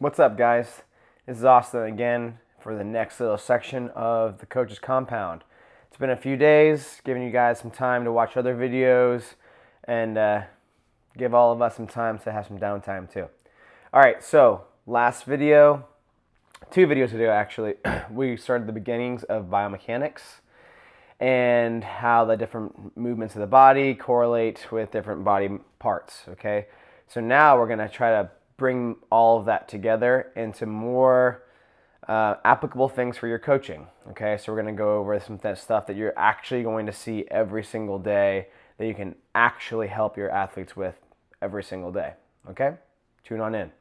What's up, guys? This is Austin again for the next little section of the Coach's Compound. It's been a few days, giving you guys some time to watch other videos and give all of us some time to have some downtime too. All right, so last video, 2 videos ago actually, we started the beginnings of biomechanics and how the different movements of the body correlate with different body parts, okay? So now we're gonna try to bring all of that together into more applicable things for your coaching, okay? So we're gonna go over some stuff that you're actually going to see every single day that you can actually help your athletes with every single day, okay? Tune on in.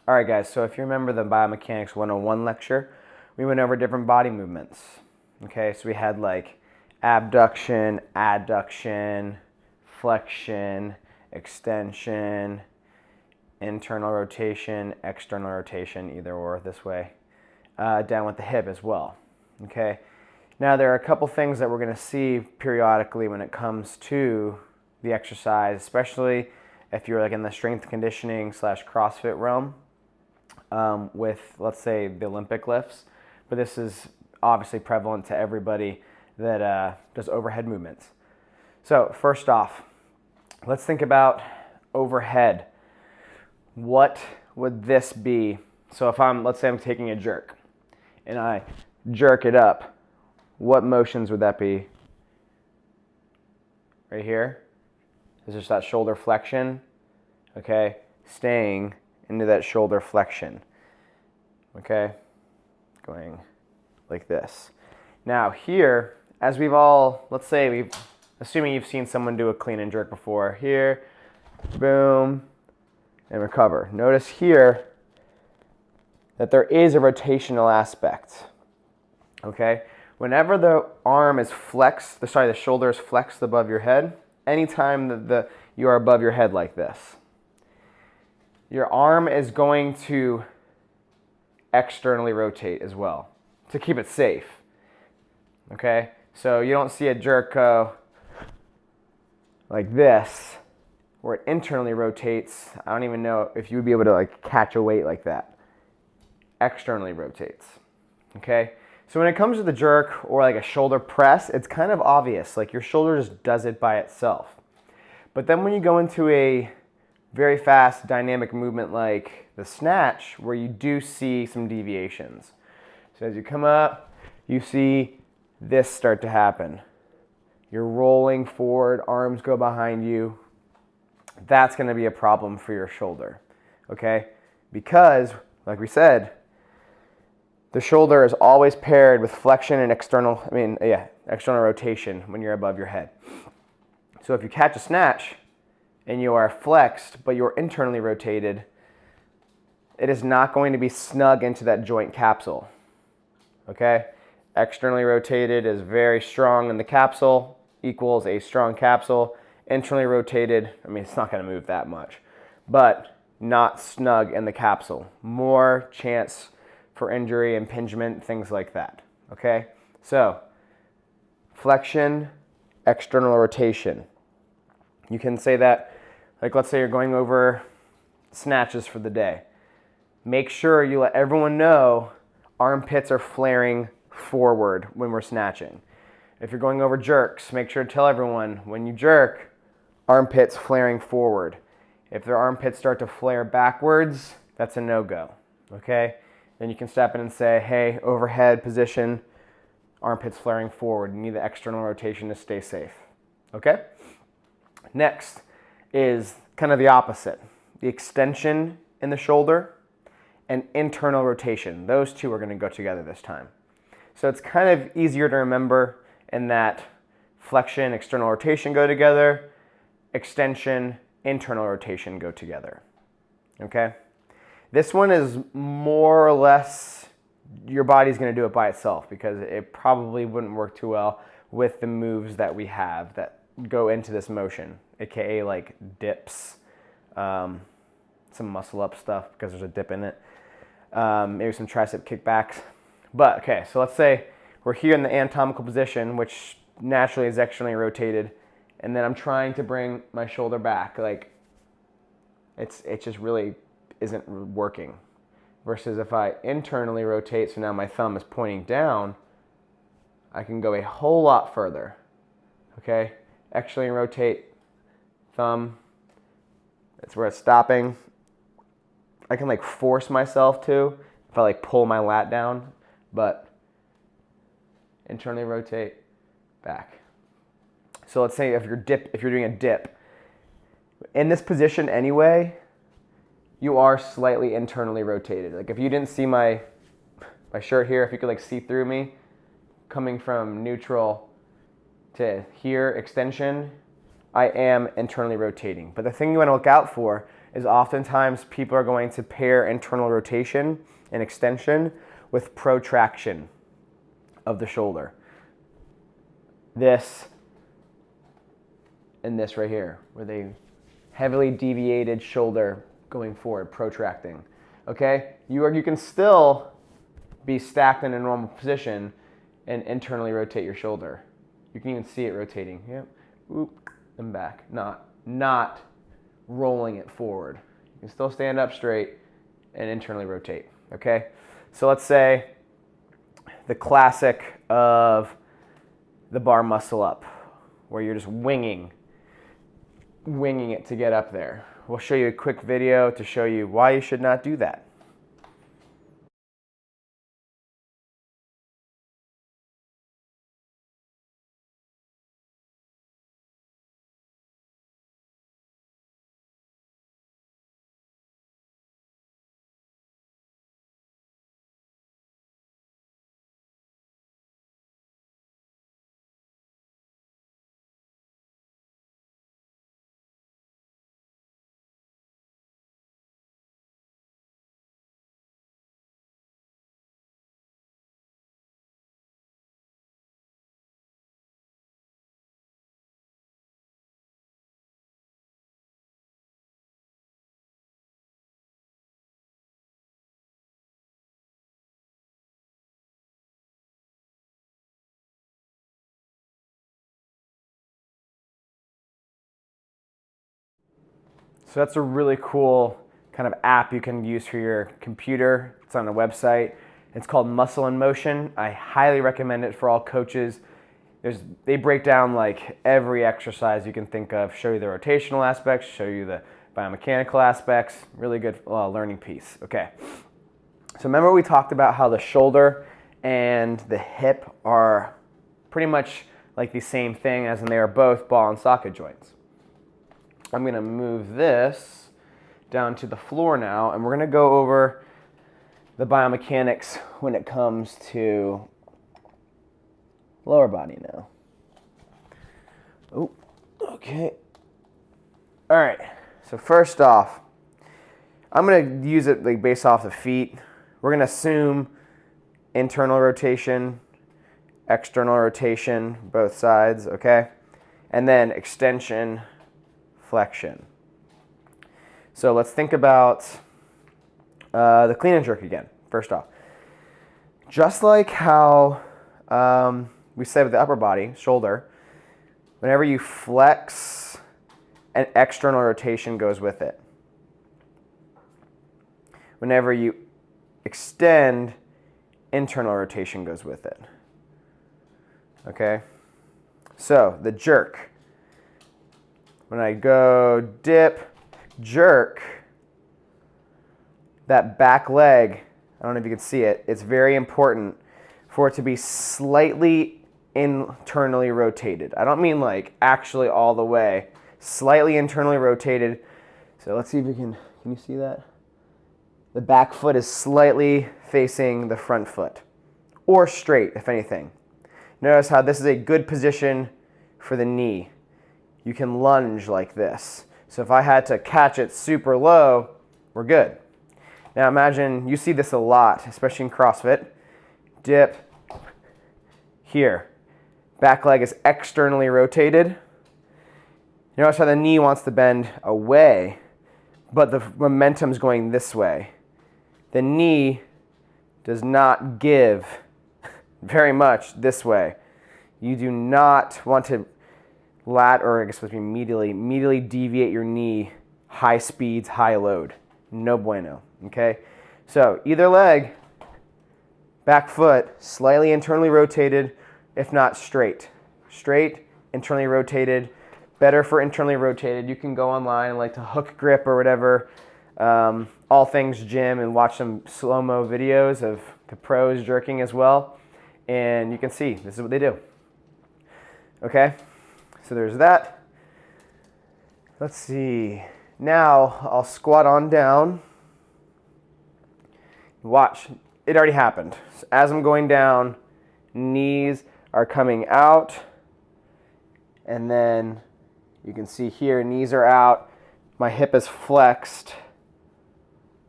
All right, guys, so if you remember the Biomechanics 101 lecture, we went over different body movements, okay? So we had like abduction, adduction, flexion, extension, internal rotation, external rotation, either or this way, down with the hip as well, okay? Now there are a couple things that we're gonna see periodically when it comes to the exercise, especially if you're like in the strength conditioning / CrossFit realm with, let's say, the Olympic lifts, but this is obviously prevalent to everybody that does overhead movements. So first off, let's think about overhead. What would this be? So if let's say I'm taking a jerk and I jerk it up, what motions would that be? Right here? Is just that shoulder flexion, okay? Staying into that shoulder flexion, okay? Going like this. Now here, as we've all, let's say assuming you've seen someone do a clean and jerk before, here, boom, and recover. Notice here that there is a rotational aspect, okay? Whenever the arm is flexed, the shoulder is flexed above your head, anytime that you are above your head like this, your arm is going to externally rotate as well to keep it safe, okay? So you don't see a jerk go like this, where it internally rotates. I don't even know if you would be able to like catch a weight like that. Externally rotates, okay? So when it comes to the jerk or like a shoulder press, it's kind of obvious, like your shoulder just does it by itself. But then when you go into a very fast dynamic movement like the snatch, where you do see some deviations. So as you come up, you see this start to happen. You're rolling forward, arms go behind you. That's going to be a problem for your shoulder, okay? Because, like we said, the shoulder is always paired with flexion and external rotation when you're above your head. So if you catch a snatch and you are flexed, but you're internally rotated, it is not going to be snug into that joint capsule, okay? Externally rotated is very strong in the capsule, equals a strong capsule. Internally rotated, it's not going to move that much, but not snug in the capsule. More chance for injury, impingement, things like that, okay? So, flexion, external rotation. You can say that, like let's say you're going over snatches for the day. Make sure you let everyone know armpits are flaring forward when we're snatching. If you're going over jerks, make sure to tell everyone when you jerk, armpits flaring forward. If their armpits start to flare backwards, that's a no-go, okay? Then you can step in and say, hey, overhead position, armpits flaring forward. You need the external rotation to stay safe, okay? Next is kind of the opposite. The extension in the shoulder and internal rotation. Those two are going to go together this time. So it's kind of easier to remember in that flexion, external rotation go together, extension, internal rotation go together, okay? This one is more or less, your body's going to do it by itself because it probably wouldn't work too well with the moves that we have that go into this motion, aka like dips, some muscle up stuff because there's a dip in it, maybe some tricep kickbacks. But okay, so let's say we're here in the anatomical position, which naturally is externally rotated, and then I'm trying to bring my shoulder back, like it just really isn't working. Versus if I internally rotate, so now my thumb is pointing down, I can go a whole lot further. Okay, externally rotate, thumb, that's where it's stopping. I can like force myself to if I like pull my lat down, but internally rotate, back. So let's say if you're doing a dip, in this position anyway, you are slightly internally rotated. Like if you didn't see my shirt here, if you could like see through me, coming from neutral to here, extension, I am internally rotating. But the thing you want to look out for is oftentimes people are going to pair internal rotation and extension with protraction of the shoulder. This and this right here, where they heavily deviated shoulder going forward, protracting. Okay? You can still be stacked in a normal position and internally rotate your shoulder. You can even see it rotating. Yep. Oop, and back. Not rolling it forward. You can still stand up straight and internally rotate. Okay? So let's say the classic of the bar muscle up, where you're just winging it to get up there. We'll show you a quick video to show you why you should not do that. So that's a really cool kind of app you can use for your computer. It's on a website. It's called Muscle in Motion. I highly recommend it for all coaches. They break down like every exercise you can think of, show you the rotational aspects, show you the biomechanical aspects. Really good learning piece. Okay. So remember we talked about how the shoulder and the hip are pretty much like the same thing, as in they are both ball and socket joints. I'm going to move this down to the floor now, and we're going to go over the biomechanics when it comes to lower body now. Oh, okay. All right, so first off, I'm going to use it like based off the feet. We're going to assume internal rotation, external rotation, both sides, okay? And then extension, flexion. So let's think about the clean and jerk again, first off. Just like how we said with the upper body, shoulder, whenever you flex, an external rotation goes with it. Whenever you extend, internal rotation goes with it. Okay? So the jerk. When I go dip, jerk, that back leg, I don't know if you can see it, it's very important for it to be slightly internally rotated. I don't mean like actually all the way, slightly internally rotated. So let's see if you can you see that? The back foot is slightly facing the front foot, or straight if anything. Notice how this is a good position for the knee. You can lunge like this. So if I had to catch it super low, we're good. Now imagine, you see this a lot, especially in CrossFit. Dip, here. Back leg is externally rotated. Notice how the knee wants to bend away, but the momentum's going this way. The knee does not give very much this way. You do not want to medially deviate your knee high speeds, high load. No bueno, okay? So either leg, back foot, slightly internally rotated, if not straight. Straight, internally rotated. Better for internally rotated. You can go online and like to hook grip or whatever, all things gym, and watch some slow-mo videos of the pros jerking as well. And you can see, this is what they do. Okay, so there's that. Let's see. Now I'll squat on down. Watch, it already happened. So as I'm going down, knees are coming out. And then you can see here, knees are out. My hip is flexed.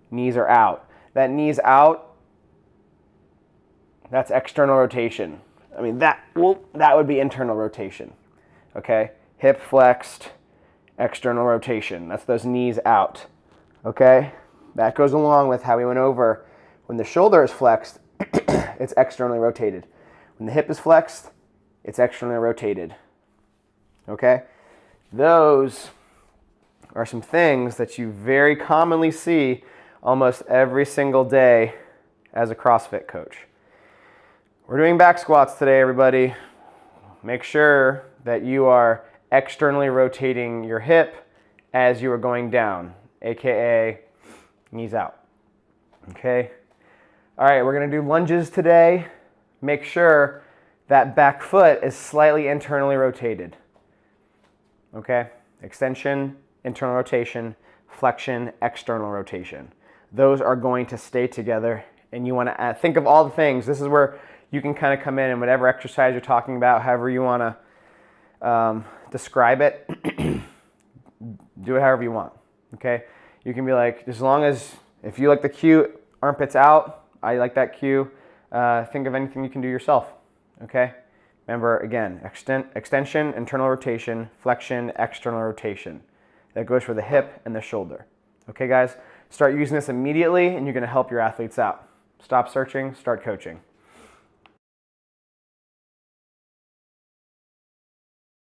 Knees are out. That knees out, that's external rotation. I mean, that would be internal rotation. Okay? Hip flexed, external rotation. That's those knees out. Okay? That goes along with how we went over. When the shoulder is flexed, it's externally rotated. When the hip is flexed, it's externally rotated. Okay? Those are some things that you very commonly see almost every single day as a CrossFit coach. We're doing back squats today, everybody. Make sure that you are externally rotating your hip as you are going down, aka knees out. Okay? All right, we're gonna do lunges today. Make sure that back foot is slightly internally rotated. Okay? Extension, internal rotation, flexion, external rotation. Those are going to stay together, and you want to think of all the things. This is where you can kind of come in and whatever exercise you're talking about, however you want to describe it, do it however you want. Okay? You can be like, as long as, if you like the cue, armpits out, I like that cue, think of anything you can do yourself. Okay? Remember, again, extension, internal rotation, flexion, external rotation. That goes for the hip and the shoulder. Okay, guys? Start using this immediately, and you're going to help your athletes out. Stop searching, start coaching.